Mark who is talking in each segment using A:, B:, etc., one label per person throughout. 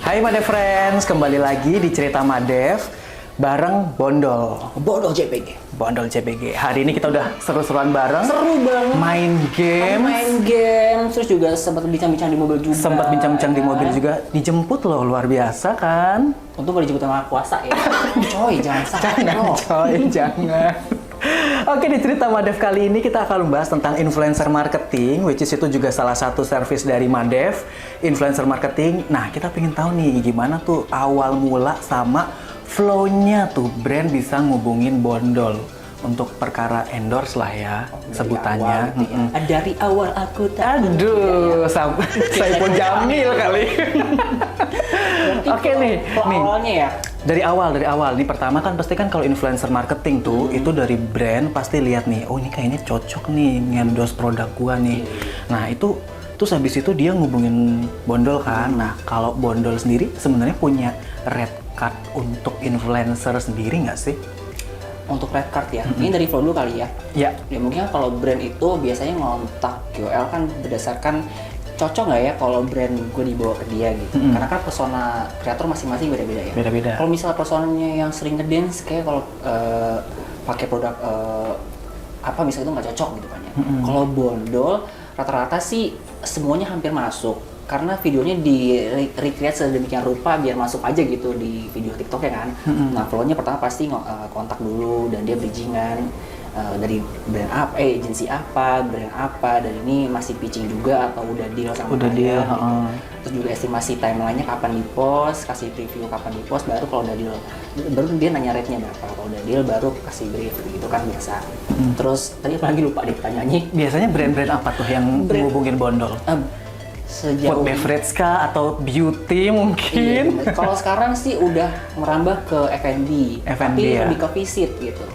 A: Hai Madev Friends, kembali lagi di Cerita Madev bareng Bondol.
B: Bondol JPG.
A: Bondol JPG. Hari ini kita udah seru-seruan bareng.
B: Seru banget.
A: Main game.
B: Terus juga sempat bincang-bincang di mobil juga.
A: Sempat bincang-bincang di mobil juga. Dijemput loh, luar biasa kan?
B: Untung gak dijemput sama kuasa ya. Coy, jangan sakit
A: Jangan coy, jangan. Oke, di Cerita Madev kali ini kita akan membahas tentang influencer marketing, which is itu juga salah satu service dari Madev, influencer marketing. Nah, kita pengen tahu nih gimana tuh awal mula sama flow-nya tuh brand bisa ngubungin Bondol untuk perkara endorse lah ya, sebutannya.
B: Dari awal aku tak.
A: Aduh, Saipul Jamil kali. Oke nih,
B: awalnya ya.
A: Dari awal. Ini pertama kan pasti kan kalau influencer marketing tuh itu dari brand pasti lihat nih, oh ini kayaknya cocok nih ngendorse produk gua nih. Nah, itu terus habis itu dia ngubungin Bondol kan. Nah, kalau Bondol sendiri sebenarnya punya red card untuk influencer sendiri nggak sih?
B: Untuk red card ya. Ini dari flow dulu kali ya.
A: Ya.
B: Ya mungkin kalau brand itu biasanya ngontak KOL kan berdasarkan cocok nggak ya kalau brand gue dibawa ke dia gitu. Karena kan persona kreator masing-masing beda-beda ya.
A: Beda-beda.
B: Kalau misalnya personanya yang sering ngedance kayak kalau pakai produk apa misalnya itu nggak cocok gitu kan ya. Kalau Bondol rata-rata sih semuanya hampir masuk. Karena videonya di recreate sedemikian rupa biar masuk aja gitu di video TikTok ya kan. Nah, flow-nya pertama pasti kontak dulu dan dia bridgingan dari brand apa, agency apa, brand apa, dan ini masih pitching juga atau udah deal sama
A: udah
B: dia.
A: deal,
B: Gitu. Terus juga estimasi timeline-nya kapan di-post, kasih preview kapan di-post, baru kalau udah deal, baru dia nanya rate-nya berapa. Kalau udah deal baru kasih brief gitu kan biasa. Terus tadi apa lagi lupa deh pertanyaannya.
A: Biasanya brand-brand apa tuh yang menghubungin Bondol?
B: Sejauh
A: Food beverage kah atau beauty mungkin?
B: Iya, kalau sekarang sih udah merambah ke F&B, tapi
A: ya?
B: lebih ke visit gitu.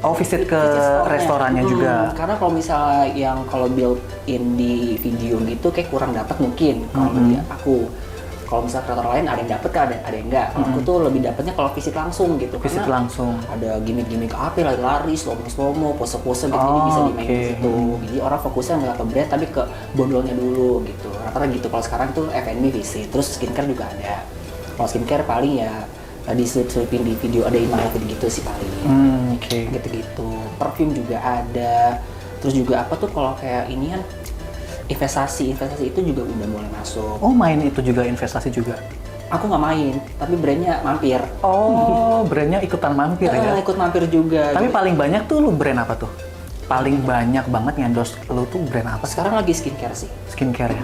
A: Oh, visit ke restorannya juga.
B: Karena kalau misalnya yang kalau built in di video gitu kayak kurang dapat mungkin kalau di aku. Kalau misalnya kreator lain ada yang dapat, ada yang enggak. Kalau aku tuh lebih dapatnya kalau visit langsung gitu.
A: Visit
B: karena
A: langsung.
B: Ada gimmick-gimmick apa lari-lari, slow-mo, pose-pose gitu. Jadi bisa dimainin di situ. Jadi orang fokusnya nggak ke brand tapi ke Bondolnya dulu gitu. Rata-rata gitu. Kalau sekarang tuh F&B visit. Terus skincare juga ada. Kalau skincare paling ya diselip-selipin di video, ada email gitu sih paling. Gitu-gitu. Perfume juga ada. Terus juga apa tuh kalau kayak ini kan investasi itu juga udah mulai masuk.
A: Oh, main itu juga investasi juga?
B: Aku nggak main, tapi brandnya mampir.
A: Oh, brandnya ikutan mampir ya?
B: Ikut mampir juga.
A: Tapi
B: gitu.
A: paling banyak tuh lu brand apa tuh? Paling banyak banget ngendorse lu tuh brand apa?
B: Sekarang lagi skincare sih.
A: Skincare ya?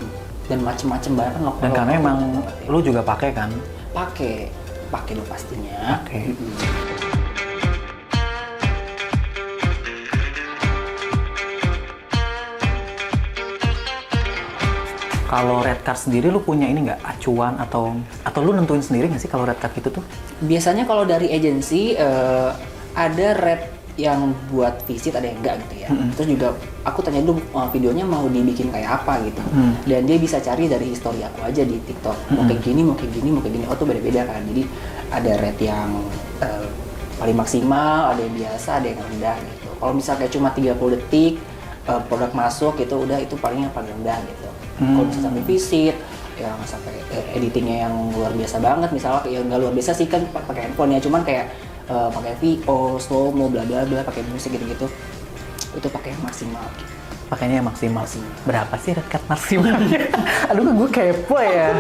B: Dan macem-macem barang loh.
A: Dan karena emang lu juga pakai kan?
B: Pakai dong pastinya.
A: Oke. Kalau red card sendiri lu punya ini nggak acuan atau lu nentuin sendiri nggak sih kalau red card gitu tuh?
B: Biasanya kalau dari agensi ada red yang buat visit, ada yang enggak gitu ya. Terus juga aku tanya dulu videonya mau dibikin kayak apa gitu. Dan dia bisa cari dari histori aku aja di TikTok. Mau kayak gini, mau kayak gini, mau kayak gini. Oh tuh beda-beda kan. Jadi ada red yang paling maksimal, ada yang biasa, ada yang rendah gitu. Kalau misalnya kayak cuma 30 detik produk masuk gitu, udah itu paling rendah gitu. Kalau bisa sampai visit, yang sampai editingnya yang luar biasa banget, misalnya yang nggak luar biasa sih kan pakai handphone ya, cuman kayak pakai VO, slow mo, bla bla bla, pakai musik gitu-gitu, itu pakai yang maksimal.
A: Pakainya yang maksimal. Berapa sih red card maksimalnya? Aduh, gue kepo ya.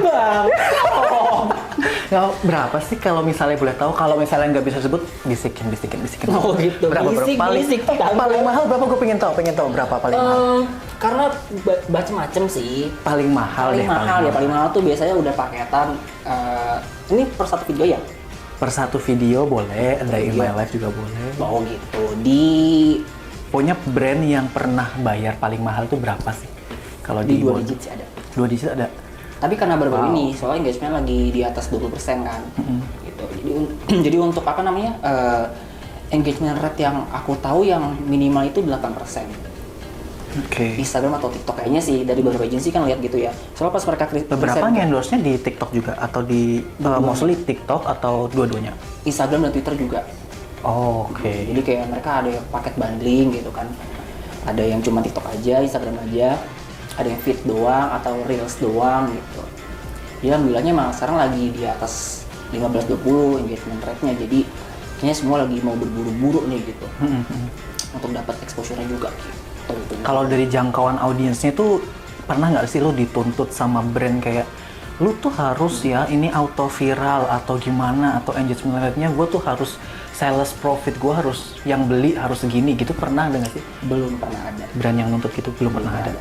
A: Nggak, berapa sih kalau misalnya boleh tahu? Kalau misalnya nggak bisa sebut, bisikin.
B: Oh gitu.
A: Berapa? Paling mahal berapa? Gue pengen tahu berapa paling mahal.
B: Karena macem-macem sih.
A: Paling mahal
B: tuh biasanya udah paketan. Ini per satu video ya?
A: Per satu video boleh, ada in my life juga boleh.
B: Oh gitu.
A: Pokoknya brand yang pernah bayar paling mahal tuh berapa sih? Kalau
B: di 2 digit sih ada.
A: 2 digit ada.
B: Tapi karena baru-baru ini, soalnya engagement lagi di atas 20% kan. Gitu. Jadi untuk apa namanya? Engagement rate yang aku tahu yang minimal itu 8%. Instagram atau TikTok kayaknya sih, dari beberapa agensi kan lihat gitu ya. Soalnya pas mereka
A: beberapa endorse-nya di TikTok juga atau di mostly TikTok atau dua-duanya?
B: Instagram dan Twitter juga.
A: Oh, oke.
B: Jadi kayak mereka ada paket bundling gitu kan. Ada yang cuma TikTok aja, Instagram aja. ada yang feed doang atau reels doang gitu. Dia bilangnya emang sekarang lagi di atas 15-20 engagement rate-nya, jadi kayaknya semua lagi mau berburu-buru nih gitu untuk dapat exposure-nya juga gitu.
A: Kalau dari jangkauan audiensnya tuh pernah nggak sih lo dituntut sama brand kayak lu tuh harus ya ini auto viral atau gimana, atau engagement rate-nya gue tuh harus sales profit, gue harus yang beli harus segini gitu, pernah ada nggak sih?
B: Belum pernah ada.
A: Brand yang nuntut gitu belum pernah ada.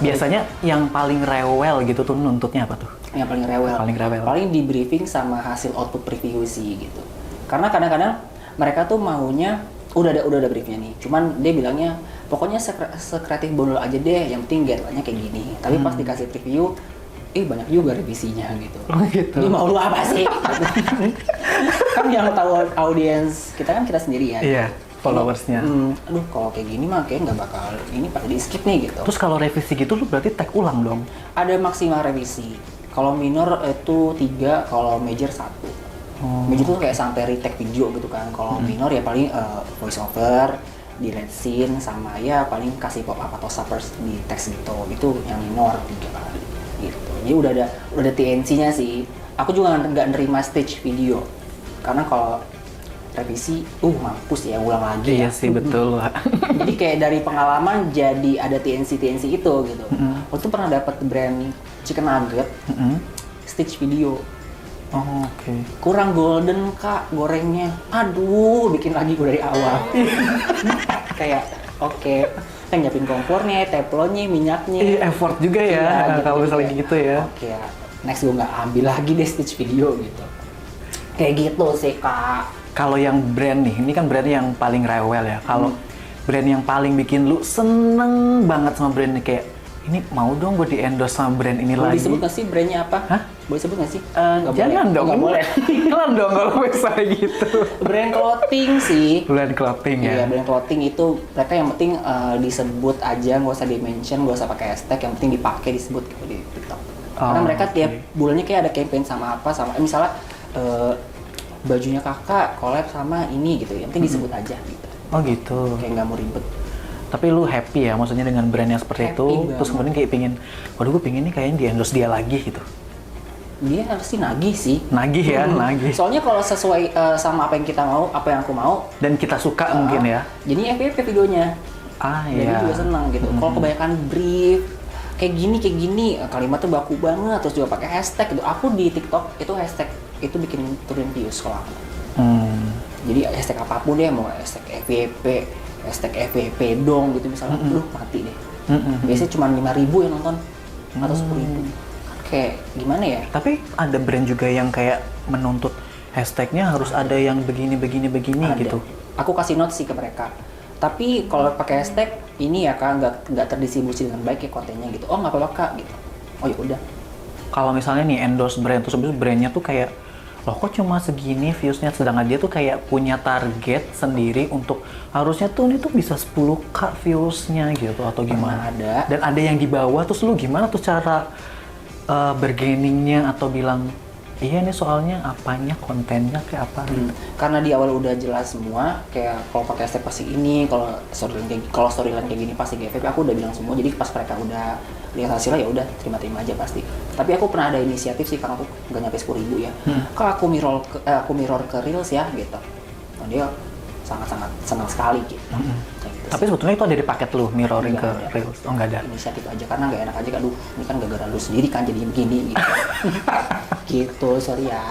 A: Biasanya yang paling rewel gitu tuh nuntutnya apa tuh?
B: Yang paling rewel. Paling di briefing sama hasil output preview sih gitu. Karena kadang-kadang mereka tuh maunya udah ada briefnya nih. Cuman dia bilangnya pokoknya sekreatif bondol aja deh, yang penting guideline-nya kayak gini. Tapi pas dikasih preview, banyak juga revisinya gitu.
A: Oh gitu.
B: Ini mau lu apa sih? Kan yang tahu audiens kita kan kita sendiri ya.
A: Iya, followersnya.
B: Aduh kalau kayak gini mah kayak nggak bakal ini pada di skip nih gitu.
A: Terus kalau revisi gitu lu berarti tag ulang dong?
B: Ada maksimal revisi. Kalau minor itu 3, kalau major 1. Major tuh kayak sampai retake video gitu kan. Kalau minor ya paling voice over, delete scene, sama ya paling kasih pop up atau suppers di teks gitu. Itu yang minor 3 kali gitu. Jadi udah ada TNC-nya sih. Aku juga nggak nerima stage video. Karena kalau revisi, mampus ya ulang lagi.
A: Iya sih betul.
B: Jadi kayak dari pengalaman jadi ada TNC itu gitu. Waktu itu pernah dapat brand chicken nugget, stage video.
A: Oh, oke.
B: Kurang golden kak gorengnya. Aduh, bikin lagi gue dari awal. Kayak oke. Kan nyiapin kompornya, teflonnya, minyaknya.
A: Effort juga ya,
B: Iya,
A: kalau misalnya gitu ya.
B: Oke, next gue nggak ambil lagi deh stage video gitu. Kayak gitu sih kak.
A: Kalau yang brand nih, ini kan brand yang paling rewel ya. Kalau brand yang paling bikin lu seneng banget sama brand ini, kayak ini mau dong gue di-endorse sama brand ini
B: Boleh
A: lagi.
B: disebut nggak sih brandnya apa?
A: Hah?
B: Boleh sebut nggak sih?
A: Jangan dong.
B: Nggak boleh.
A: Jangan dong kalau misalnya gitu.
B: Brand clothing sih.
A: Brand clothing ya.
B: Iya, brand clothing itu mereka yang penting disebut aja, nggak usah di-mention, nggak usah pakai hashtag, yang penting dipakai disebut gitu di TikTok. Karena mereka tiap bulannya kayak ada campaign sama apa, sama misalnya bajunya kakak collab sama ini gitu, yang penting disebut aja gitu.
A: Oh gitu.
B: Kayak nggak mau ribet.
A: Tapi lu happy ya, maksudnya dengan brand yang seperti
B: Happy
A: itu,
B: banget.
A: terus kemudian kayak pingin, waduh gue pingin nih kayaknya di-endorse dia lagi gitu.
B: Dia harus sih nagih sih.
A: Nagih ya, nagih.
B: Soalnya kalau sesuai sama apa yang kita mau, apa yang aku mau,
A: Dan kita suka mungkin ya.
B: jadi FYP videonya.
A: Iya.
B: Jadi juga senang gitu. Kalau kebanyakan brief kayak gini kalimatnya baku banget, terus juga pakai hashtag gitu. Aku di TikTok itu hashtag itu bikin turun views kalau aku. Jadi hashtag apapun deh, mau hashtag FYP, hashtag FYP dong gitu misalnya, mati deh. Biasanya cuma 5.000 yang nonton atau 10.000. Kayak gimana ya?
A: Tapi ada brand juga yang kayak menuntut hashtagnya harus ada yang begini
B: Ada.
A: gitu.
B: Aku kasih note sih ke mereka. Tapi kalau pakai hashtag ini ya kak nggak terdistribusi dengan baik ya kontennya gitu. Oh nggak apa-apa kak gitu. Oh ya udah.
A: Kalau misalnya nih endorse brand, terus habis itu brandnya tuh kayak loh kok cuma segini viewsnya, sedangkan dia tuh kayak punya target sendiri untuk harusnya tuh ini tuh bisa 10k viewsnya gitu atau gimana.
B: Ada.
A: Dan ada yang di bawah, terus lu gimana tuh cara bergainingnya atau bilang iya nih soalnya apanya, kontennya kayak apa gitu.
B: Karena di awal udah jelas semua, kayak kalau pakai hashtag pasti ini, kalau storyline kayak gini pasti GVP, aku udah bilang semua. Jadi pas mereka udah lihat hasilnya ya udah terima aja pasti. Tapi aku pernah ada inisiatif sih karena aku nggak nyampe 10.000 ya. Kak aku mirror ke Reels ya gitu. Dan dia sangat senang sekali gitu. Kayak gitu
A: Tapi sebetulnya itu ada di paket lu mirroring
B: Nggak
A: ke
B: ada.
A: Reels. Oh nggak ada.
B: inisiatif aja karena nggak enak aja, aduh ini kan gara-gara lu sendiri kan jadi begini gitu. Gitu, sorry ya.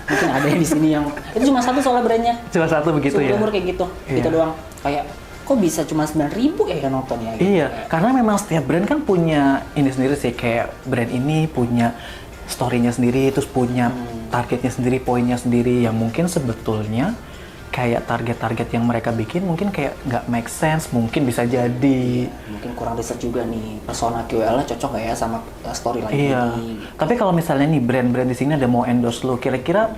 B: Mungkin ada yang di sini yang itu cuma satu soalnya brandnya.
A: Cuma satu begitu ya.
B: Umur kayak gitu.
A: Iya.
B: Gitu doang. Kayak kok bisa cuma 9.000 ya yang nonton ya gitu.
A: Iya, karena memang setiap brand kan punya ini sendiri sih, kayak brand ini punya story-nya sendiri, terus punya targetnya sendiri, poinnya sendiri, yang mungkin sebetulnya kayak target-target yang mereka bikin mungkin kayak nggak make sense, mungkin bisa jadi.
B: Mungkin kurang riset juga nih, persona QL-nya cocok nggak ya sama storyline
A: Iya.
B: ini.
A: Tapi kalau misalnya nih brand-brand di sini ada mau endorse lu, kira-kira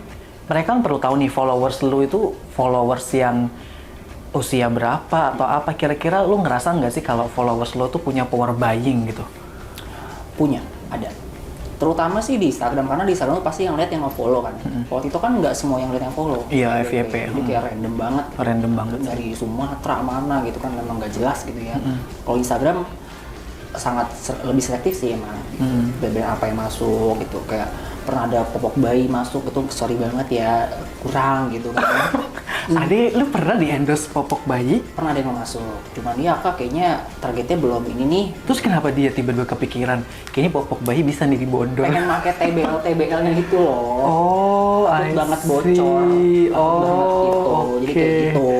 A: mereka kan perlu tahu nih followers lu itu followers yang usia berapa atau apa, kira-kira lu ngerasa nggak sih kalau followers lu tuh punya power buying gitu?
B: Punya, ada. Terutama sih di Instagram, karena di Instagram tuh pasti yang lihat yang nge-follow kan. Kalau itu kan nggak semua yang lihat yang follow.
A: Iya, FYP.
B: Jadi kayak random banget.
A: Random banget.
B: Dari Sumatera mana gitu kan, memang nggak jelas gitu ya. Kalau Instagram lebih selektif sih emang. Brand-brand apa yang masuk gitu, kayak pernah ada popok bayi masuk itu sorry banget ya kurang gitu kan.
A: Ade, lu pernah di endorse popok bayi?
B: Pernah ada yang mau masuk, cuman ya kak kayaknya targetnya belum ini nih.
A: Terus kenapa dia tiba-tiba kepikiran, kayaknya popok bayi bisa nih dibondol?
B: Pengen pakai TBL-TBL-nya gitu loh.
A: Oh,
B: Takut
A: I
B: banget
A: see.
B: bocor, takut banget gitu. Jadi kayak
A: oke.
B: gitu.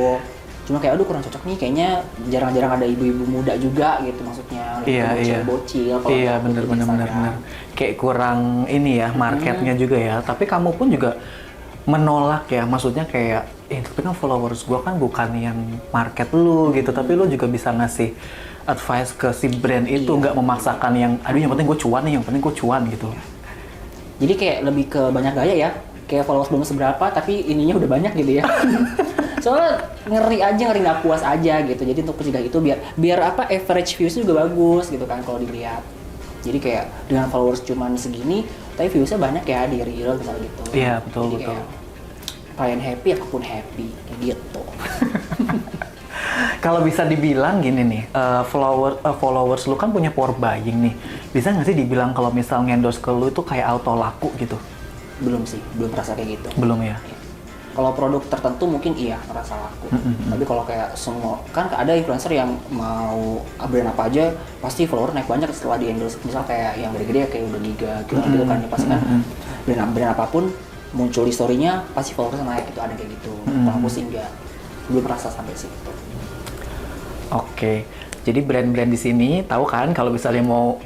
B: Cuma kayak aduh kurang cocok nih, kayaknya jarang-jarang ada ibu-ibu muda juga gitu maksudnya.
A: Iya.
B: Bocil kalau
A: Iya,
B: aku
A: bener.
B: di Instagram.
A: Kayak kurang ini ya, marketnya juga ya. Tapi kamu pun juga menolak ya, maksudnya kayak, tapi kan followers gua kan bukan yang market lu gitu, tapi lu juga bisa ngasih advice ke si brand itu, nggak memaksakan yang, aduh yang penting gue cuan nih, yang penting gue cuan gitu.
B: Jadi kayak lebih ke banyak gaya ya. Kayak followers belum seberapa, tapi ininya udah banyak gitu ya. Soalnya ngeri nggak puas aja gitu. Jadi untuk mencegah itu biar apa average views juga bagus gitu kan kalau dilihat. Jadi kayak dengan followers cuman segini, tapi viewsnya banyak ya di reel misalnya gitu.
A: Iya, betul.
B: Jadi kayak klien happy, apapun happy kayak gitu.
A: Kalau bisa dibilang gini nih, followers lu kan punya power buying nih. Bisa nggak sih dibilang kalau misal ngendorse ke lu itu kayak auto laku gitu?
B: Belum sih, belum merasa kayak gitu.
A: Belum ya?
B: Kalau produk tertentu mungkin iya merasa laku. Tapi kalau kayak semua, kan ada influencer yang mau brand apa aja pasti follower naik banyak setelah di endorse. Misal kayak yang gede-gede kayak udah Giga gitu kan, ya pasti kan brand apapun muncul di story-nya pasti followersnya naik, itu ada kayak gitu. Kalau aku sih enggak, belum merasa sampai situ.
A: Oke, jadi brand-brand di sini tahu kan kalau misalnya mau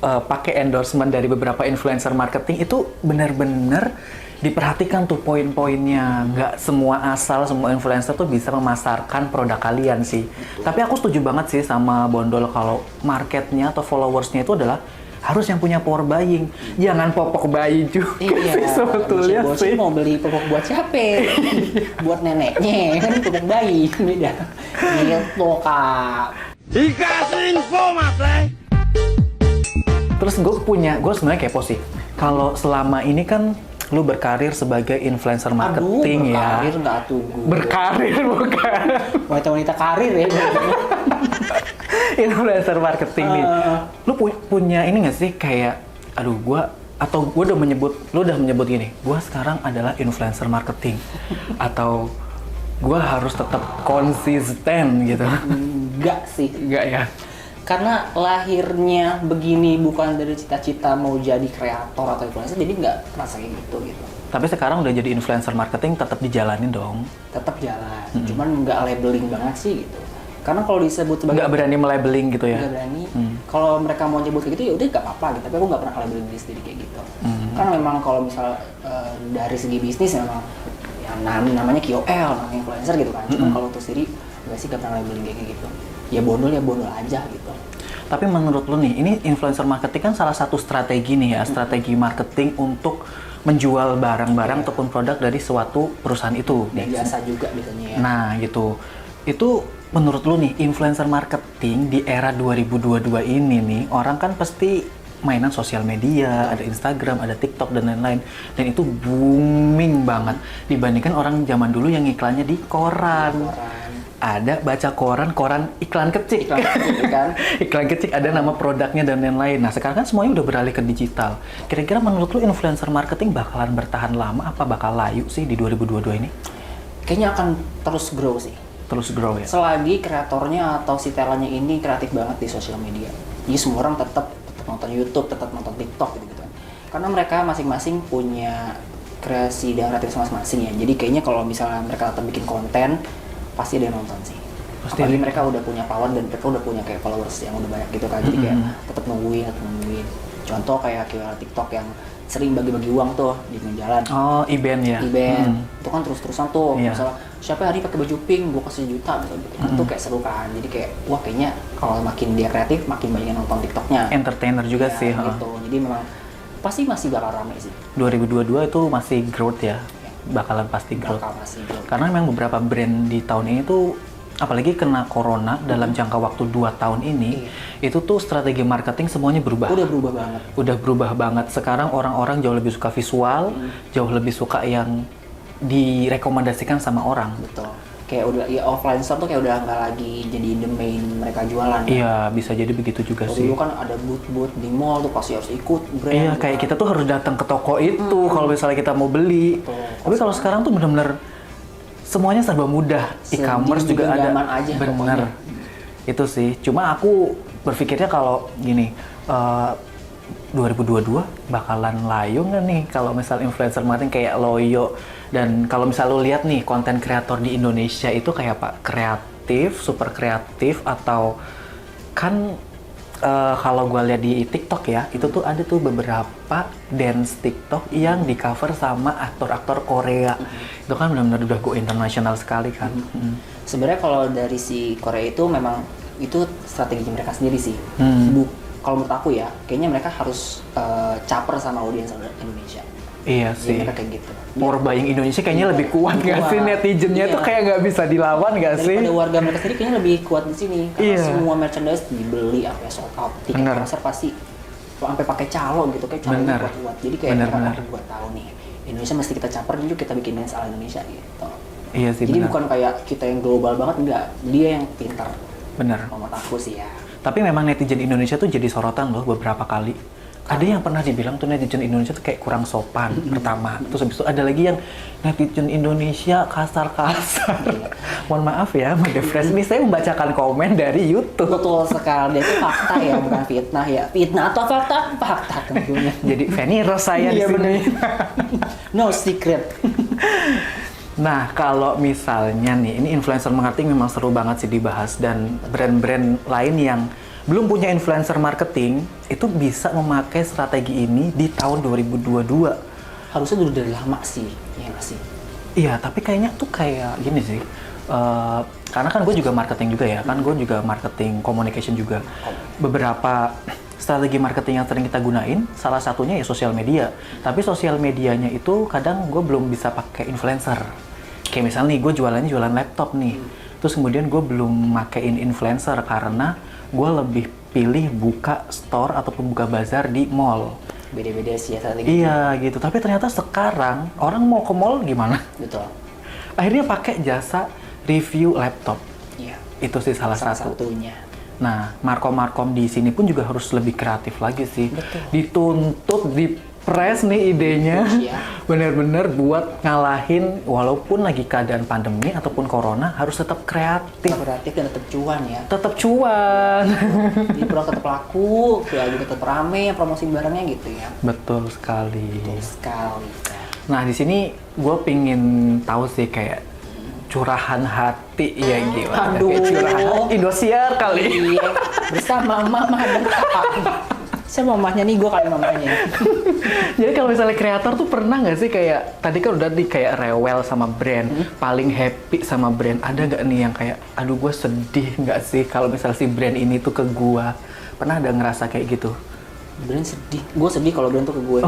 A: pakai endorsement dari beberapa influencer marketing itu benar-benar diperhatikan tuh poin-poinnya. Nggak semua asal semua influencer tuh bisa memasarkan produk kalian sih. Tapi aku setuju banget sih sama Bondol kalau marketnya atau followersnya itu adalah harus yang punya power buying. Jangan popok bayi juga sih sebetulnya sih.
B: Mau beli popok buat siapa? Buat neneknya, kan popok bayi beda. Gitu kak.
C: Dikasih info mas,
A: Terus gue sebenarnya kepo sih. Kalau selama ini kan lu berkarir sebagai influencer marketing.
B: Berkarir
A: ya.
B: nggak tuh?
A: Berkarir bukan.
B: Wanita karir ya.
A: Influencer marketing nih. Lu punya ini nggak sih kayak, gue udah menyebut gini, gue sekarang adalah influencer marketing, atau gue harus tetap konsisten gitu?
B: Enggak sih.
A: Enggak ya?
B: Karena lahirnya begini bukan dari cita-cita mau jadi kreator atau influencer, jadi nggak merasa kayak gitu.
A: Tapi sekarang udah jadi influencer marketing, tetap dijalanin dong?
B: Tetap jalan, cuman nggak labeling banget sih gitu. Karena kalau disebut sebagai
A: nggak berani melabeling gitu ya?
B: Nggak berani. Kalau mereka mau nyebut kayak gitu ya udah nggak apa-apa gitu. Tapi aku nggak pernah labeling diri sendiri kayak gitu. Karena memang kalau misal dari segi bisnis memang yang namanya KOL, namanya influencer gitu kan. Cuma kalau untuk sendiri nggak sih, nggak pernah labeling kayak gitu. Ya bondol aja gitu.
A: Tapi menurut lu nih, ini influencer marketing kan salah satu strategi nih ya, strategi marketing untuk menjual barang-barang ataupun produk dari suatu perusahaan itu.
B: Dan jasa juga biasanya ya.
A: Nah gitu, itu menurut lu nih, influencer marketing di era 2022 ini nih, orang kan pasti mainan sosial media, ada Instagram, ada TikTok, dan lain-lain. Dan itu booming banget dibandingkan orang zaman dulu yang iklannya di koran. Ada baca koran iklan kecil
B: kan?
A: Iklan kecil, ada nama produknya dan lain-lain. Nah sekarang kan semuanya udah beralih ke digital. Kira-kira menurut lu influencer marketing bakalan bertahan lama apa bakal layu sih di 2022 ini?
B: Kayaknya akan terus grow sih.
A: Terus grow ya?
B: Selagi kreatornya atau si talentnya ini kreatif banget di sosial media. Jadi semua orang tetap nonton YouTube, tetap nonton TikTok gitu kan. Karena mereka masing-masing punya kreasi dan kreatif masing-masing ya. Jadi kayaknya kalau misalnya mereka tetap bikin konten, pasti ada yang nonton sih. Apalagi mereka udah punya power dan mereka udah punya kayak followers yang udah banyak gitu kan. Jadi kayak tetap nungguin. Contoh kayak TikTok yang sering bagi-bagi uang tuh di pinggir jalan.
A: Oh, event ya?
B: Event. Itu kan terus-terusan tuh.
A: Iya.
B: Misalnya, siapa hari pakai baju pink, gue kasih juta gitu. Kan tuh kayak seru kan. Jadi kayak, wah kayaknya kalau makin dia kreatif, makin banyak yang nonton TikToknya.
A: Entertainer juga
B: Ya,
A: sih.
B: gitu. Jadi memang pasti masih bakal rame sih.
A: 2022 itu masih growth ya? Bakalan pasti growth.
B: Bakal masih growth.
A: Karena memang beberapa brand di tahun ini tuh, apalagi kena corona dalam jangka waktu 2 tahun ini, itu tuh strategi marketing semuanya berubah.
B: Udah berubah banget.
A: Udah berubah banget. Sekarang orang-orang jauh lebih suka visual, jauh lebih suka yang direkomendasikan sama orang.
B: Betul. kayak udah ya offline store tuh kayak udah nggak lagi jadi the main mereka jualan.
A: Iya, bisa jadi begitu juga sih.
B: Dulu kan ada booth di mall tuh pasti harus ikut brand.
A: Iya,
B: gitu
A: kayak
B: kan.
A: kita tuh harus datang ke toko itu kalau misalnya kita mau beli.
B: Betul.
A: Tapi kalau sekarang tuh benar-benar semuanya serba mudah. E-commerce juga ada.
B: Genggaman aja
A: Bener.
B: pokoknya.
A: Itu sih. Cuma aku berpikirnya kalau gini, 2022 bakalan layu nggak nih kalau misal influencer marketing kayak Loyo. Dan kalau misal lu lihat nih konten kreator di Indonesia itu kayak apa? Kreatif, super kreatif, atau kan kalau gue lihat di TikTok ya, itu tuh ada tuh beberapa dance TikTok yang di cover sama aktor-aktor Korea. Itu kan benar-benar udah go internasional sekali kan.
B: Sebenarnya kalau dari si Korea itu memang itu strategi mereka sendiri sih. Kalau menurut aku ya, kayaknya mereka harus caper sama audiens Indonesia.
A: Iya
B: Jadi
A: sih.
B: mereka kayak gitu.
A: Power buying Indonesia kayaknya lebih kuat nggak sih?
B: Kuat.
A: Netizennya
B: Iya.
A: tuh kayak nggak bisa dilawan nggak sih?
B: Daripada warga mereka sendiri kayaknya lebih kuat di sini. Karena
A: Iya.
B: semua merchandise dibeli sampai sold out. Tiket
A: Bener.
B: konser pasti sampai pakai calo gitu, kayak calo
A: Bener.
B: kuat-kuat. Jadi kayak
A: Bener,
B: mereka
A: bener.
B: buat tahu nih, Indonesia mesti kita caper yuk kita bikin dance ala Indonesia gitu.
A: Iya sih,
B: Jadi
A: benar.
B: bukan kayak kita yang global banget, enggak. Dia yang pintar.
A: Bener.
B: Menurut aku sih ya.
A: Tapi memang netizen Indonesia tuh jadi sorotan loh beberapa kali. Ada yang pernah dibilang tuh netizen Indonesia tuh kayak kurang sopan pertama. Terus habis itu ada lagi yang netizen Indonesia kasar-kasar. Mohon maaf ya, Mbak Fresh. Ini saya membacakan komen dari YouTube.
B: Betul sekali, itu fakta ya, bukan fitnah ya. Fitnah atau fakta? Fakta tentunya.
A: Jadi Fanny Rose saya di
B: Iya,
A: sini.
B: bener. No secret.
A: Nah, kalau misalnya nih, ini influencer marketing memang seru banget sih dibahas, dan brand-brand lain yang belum punya influencer marketing itu bisa memakai strategi ini di tahun 2022.
B: Harusnya udah dari lama sih, ya nggak sih?
A: Iya, tapi kayaknya tuh kayak gini sih. Karena kan gue juga marketing juga ya, kan gue juga marketing communication juga. Beberapa strategi marketing yang sering kita gunain, salah satunya ya sosial media. Tapi sosial medianya itu kadang gue belum bisa pakai influencer. Kayak misalnya nih, gue jualannya jualan laptop nih. Terus kemudian gue belum makein influencer karena gue lebih pilih buka store ataupun buka bazar di mall.
B: Beda-beda sih ya strategi.
A: Iya gitu, tapi ternyata sekarang orang mau ke mall gimana?
B: Betul.
A: Akhirnya pakai jasa review laptop.
B: Iya.
A: Itu sih salah
B: Salah
A: satu.
B: satunya.
A: Nah, markom-markom di sini pun juga harus lebih kreatif lagi sih.
B: Betul.
A: Dituntut, dipres nih idenya.
B: Iya.
A: Bener-bener buat ngalahin, walaupun lagi keadaan pandemi ataupun corona, harus tetap kreatif.
B: Tetap kreatif dan tetap cuan ya.
A: Tetap cuan.
B: Jadi produk tetap laku, juga tetap rame, promosi barangnya gitu ya.
A: Betul sekali.
B: Betul sekali.
A: Nah, di sini gue pingin tahu sih kayak curahan hati ya gimana?
B: Aduh.
A: Kayak curahan Indosiar kali.
B: Iya, bersama Mama dan Papa. Saya mamahnya nih, gue kali mamahnya.
A: Jadi kalau misalnya kreator tuh pernah nggak sih kayak tadi kan udah di kayak rewel sama brand, paling happy sama brand, ada nggak nih yang kayak aduh gue sedih nggak sih kalau misalnya si brand ini tuh ke gue, pernah ada ngerasa kayak gitu?
B: Brand sedih, gue sedih kalau brand tuh ke gue.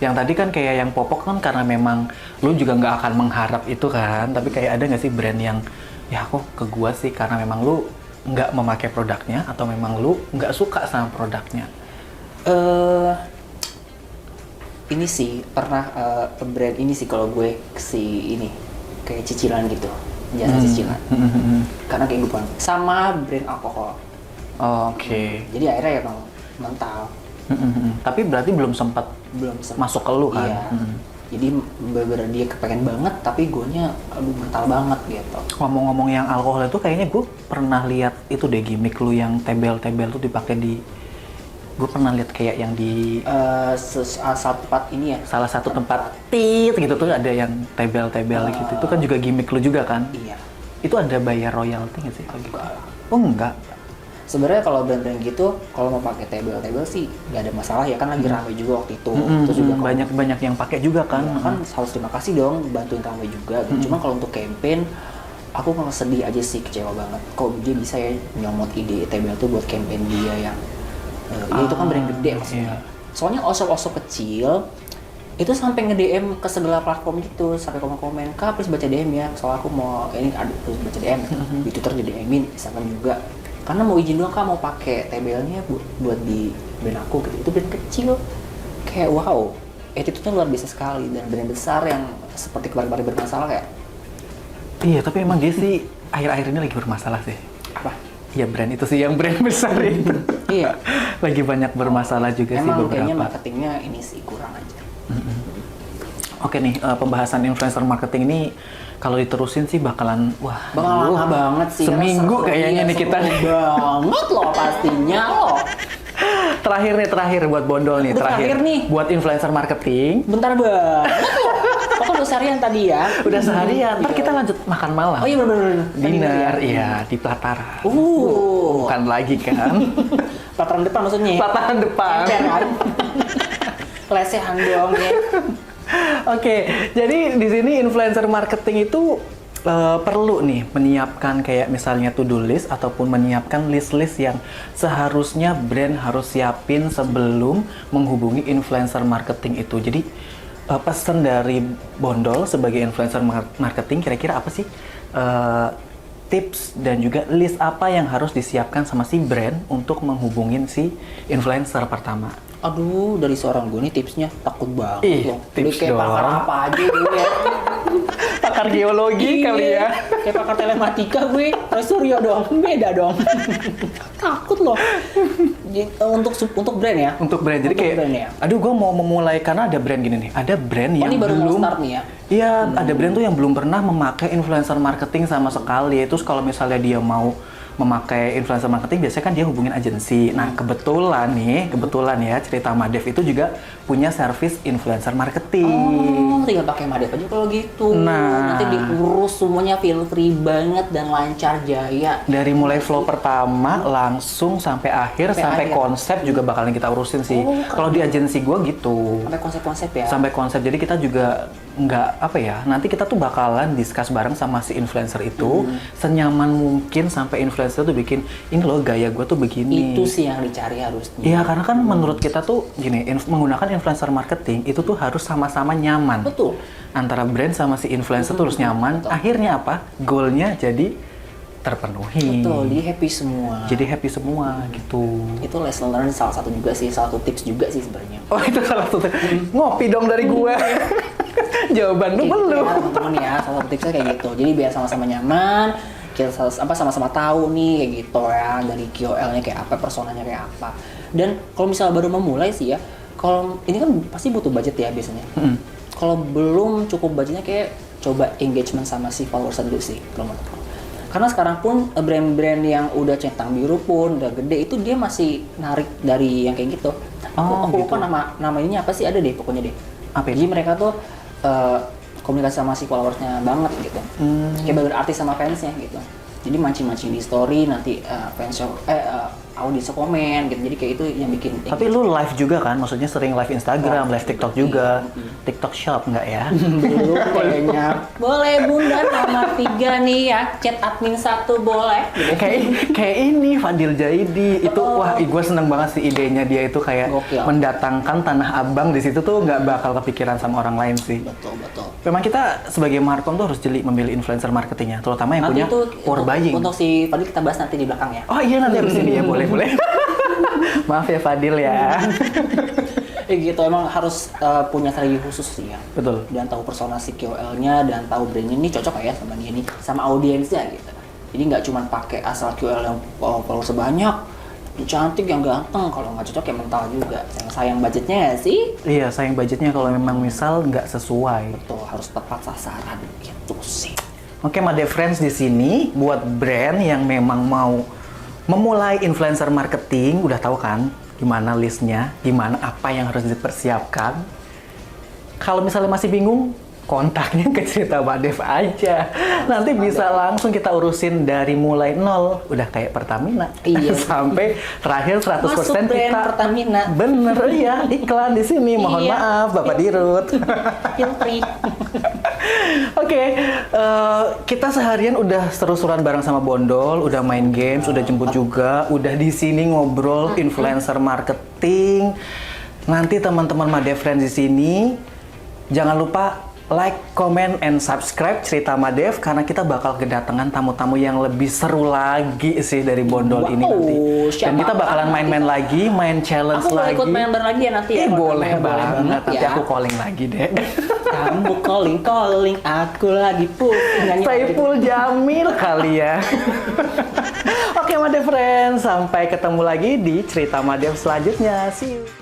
A: Yang tadi kan kayak yang popok kan karena memang lu juga nggak akan mengharap itu kan, tapi kayak ada nggak sih brand yang ya kok ke gue sih karena memang lu nggak memakai produknya atau memang lu nggak suka sama produknya?
B: Ini sih pernah brand ini sih kalau gue si ini kayak cicilan gitu, jasa cicilan. Karena kayak gue sama brand alkohol.
A: Oke.
B: Jadi akhirnya ya bang mental,
A: Tapi berarti belum sempat
B: belum sempat.
A: masuk ke lu kan?
B: Iya. Jadi bener dia kepengen banget, tapi guanya aduh mental banget gitu.
A: Ngomong-ngomong yang alkohol itu kayaknya gue pernah lihat itu deh gimmick lu yang tebel-tebel tuh dipakai di, gue pernah lihat kayak yang di
B: Saat tempat ini ya.
A: salah satu tempat tit gitu tuh ada yang tebel-tebel gitu. Itu kan juga gimmick lu juga kan?
B: Iya.
A: Itu ada bayar royalti nggak sih? Kalau gitu?
B: Enggak lah.
A: Oh enggak.
B: Sebenarnya kalau brand-brand gitu, kalau mau pakai tebel-tebel sih nggak ada masalah ya, kan lagi rame juga waktu itu. Terus juga kalau-
A: banyak yang pakai juga kan?
B: ya, kan harus terima kasih dong bantuin rame juga. Gitu. Cuma kalau untuk campaign, aku malah sedih aja sih, kecewa banget. Kok dia bisa ya nyomot ide tebel tuh buat campaign dia yang ya itu kan brand gede maksudnya.
A: Iya.
B: Soalnya osop-osop kecil itu sampai nge-DM ke segala platform gitu, sampai komen-komen, Kak please baca DM ya, soal aku mau ini ada terus baca DM. Di Twitter di DM-in, Instagram juga. Karena mau izin dong Kak mau pakai tebelnya buat di brand aku gitu. Itu brand kecil. Kayak wow, attitude-nya luar biasa sekali, dan brand besar yang seperti kemarin-kemarin bermasalah kayak
A: Iya, tapi emang dia sih akhir-akhir ini lagi bermasalah sih.
B: Apa?
A: Iya, brand itu sih, yang brand besar itu.
B: Iya.
A: Lagi banyak bermasalah juga sih
B: Emang kayaknya
A: beberapa.
B: marketingnya ini sih kurang aja.
A: Oke nih, pembahasan influencer marketing ini kalau diterusin sih bakalan
B: Bakal lama banget sih.
A: Seminggu
B: karena
A: kayaknya nih kita.
B: seru banget loh pastinya loh.
A: Terakhir buat Bondol nih,
B: Udah terakhir nih.
A: buat influencer marketing.
B: Bentar banget loh. Pokoknya udah seharian tadi ya.
A: Udah seharian, ntar kita lanjut makan malam.
B: Oh iya bener-bener.
A: Dinner, iya di pelataran. Bukan lagi kan?
B: Pelataran depan maksudnya.
A: Pelataran depan.
B: Ember kan. Lesehan dong ya.
A: Oke, jadi di sini influencer marketing itu perlu nih menyiapkan kayak misalnya to-do list ataupun menyiapkan list-list yang seharusnya brand harus siapin sebelum menghubungi influencer marketing itu. Jadi pesan dari Bondol sebagai influencer marketing kira-kira apa sih tips dan juga list apa yang harus disiapkan sama si brand untuk menghubungin si influencer pertama?
B: Aduh, dari seorang gue nih tipsnya takut banget
A: Ih,
B: loh.
A: tips
B: Udah kayak
A: dong.
B: pakar apa aja gue ya.
A: Pakar geologi kali ya.
B: Kayak pakar telematika gue. Suryo dong, beda dong. Takut loh. Untuk brand ya.
A: Untuk brand, jadi
B: Untuk
A: kayak,
B: brand ya.
A: aduh gue mau memulai karena ada brand gini nih, ada brand yang
B: Ini baru mau
A: belum,
B: start nih ya.
A: iya ada brand tuh yang belum pernah memakai influencer marketing sama sekali. Terus kalau misalnya dia mau memakai influencer marketing, biasanya kan dia hubungin agensi. Nah kebetulan ya cerita Madev itu juga punya service influencer marketing.
B: Oh, tinggal pakai Madev aja kalau gitu.
A: Nah.
B: Nanti diurus semuanya feel free banget dan lancar jaya.
A: Dari mulai flow pertama langsung sampai akhir, sampai
B: akhir.
A: konsep juga bakalan kita urusin sih.
B: Oh,
A: Kalau di agensi gue gitu.
B: Sampai konsep-konsep ya.
A: Sampai konsep, jadi kita juga nggak apa ya, nanti kita tuh bakalan discuss bareng sama si influencer itu senyaman mungkin sampai influencer tuh bikin ini loh gaya gue tuh begini.
B: Itu sih yang dicari harusnya.
A: Iya, karena kan menurut kita tuh gini, menggunakan influencer marketing itu tuh harus sama-sama nyaman.
B: Betul.
A: Antara brand sama si influencer tuh harus nyaman.
B: Betul.
A: Akhirnya apa? Goalnya jadi terpenuhi.
B: Betul, dia happy semua.
A: Jadi happy semua gitu.
B: Itu lesson learned salah satu juga sih, salah satu tips juga sih sebenarnya.
A: Oh itu salah satu. Ngopi dong dari gue. Jawaban lu belum.
B: Ya, teman-teman ya, salah satu tipsnya kayak gitu. Jadi biar sama-sama nyaman, kita sama-sama tahu nih kayak gitu ya, dari KOL-nya kayak apa, personanya kayak apa. Dan kalau misalnya baru memulai sih ya, kalau ini kan pasti butuh budget ya biasanya. Kalau belum cukup budgetnya kayak coba engagement sama si followers dulu sih kalau menurut aku. Karena sekarang pun brand-brand yang udah centang biru pun udah gede itu dia masih narik dari yang kayak gitu. Aku
A: gitu.
B: lupa nama ininya apa sih, ada deh pokoknya deh.
A: Apa itu?
B: Jadi mereka tuh komunikasi sama si followersnya banget gitu. Kayak bener artis sama fansnya gitu. Jadi mancing-mancing di story, nanti fansnya audiensnya komen gitu. Jadi kayak itu yang bikin.
A: Tapi lu live juga kan? Maksudnya sering live Instagram, live TikTok juga. TikTok Shop nggak ya?
B: Belum kayaknya. Boleh bunda nomor 3 nih ya, chat admin 1 boleh. Gitu.
A: kayak ini Fadil Jaidi itu wah gue seneng banget sih idenya dia itu kayak
B: Gokil.
A: mendatangkan Tanah Abang di situ tuh nggak bakal kepikiran sama orang lain sih.
B: Betul.
A: Memang kita sebagai markom tuh harus jeli memilih influencer marketingnya, terutama yang
B: Nanti
A: punya
B: itu
A: power buying.
B: untuk si Fadil kita bahas nanti di belakang ya.
A: Oh iya nanti abis ini ya boleh. Maaf ya Fadil ya.
B: Gitu emang harus punya strategi khusus sih ya.
A: Betul.
B: Dan tahu persona si KOL-nya dan tahu brandnya ini cocok nggak ya sama dia nih, sama audiensnya gitu. Jadi nggak cuma pakai asal KOL yang follower sebanyak, cantik yang ganteng, kalau nggak cocok ya mental juga. Sayang budgetnya ya sih.
A: Iya sayang budgetnya kalau memang misal nggak sesuai.
B: Betul, harus tepat sasaran gitu sih.
A: Oke, Made Friends di sini buat brand yang memang mau memulai influencer marketing, udah tahu kan gimana listnya, gimana apa yang harus dipersiapkan. Kalau misalnya masih bingung, kontaknya ke Cerita Madev aja. Nanti bisa langsung kita urusin dari mulai nol, udah kayak Pertamina.
B: Iya.
A: Sampai terakhir 100%
B: Masuk brand
A: kita.
B: Pertamina.
A: Bener ya, iklan di sini. Mohon
B: Iya.
A: maaf, Bapak Dirut.
B: Feel free.
A: Oke, kita seharian udah seru-seruan bareng sama Bondol, udah main games, udah jemput juga, udah di sini ngobrol influencer marketing. Nanti teman-teman Made Friends di sini jangan lupa like, comment, and subscribe Cerita Madev karena kita bakal kedatangan tamu-tamu yang lebih seru lagi sih dari Bondol ini nanti. Dan kita bakalan main-main lagi, main challenge
B: Aku boleh
A: lagi.
B: ikut main bareng lagi ya nanti ya.
A: Boleh
B: Boleh
A: banget, nanti
B: ya.
A: aku calling lagi deh.
B: Kamu calling, aku lagi pusing. Nyanyi
A: Saiful Jamil kali ya. Oke Madev Friends, sampai ketemu lagi di cerita Madev selanjutnya. See you.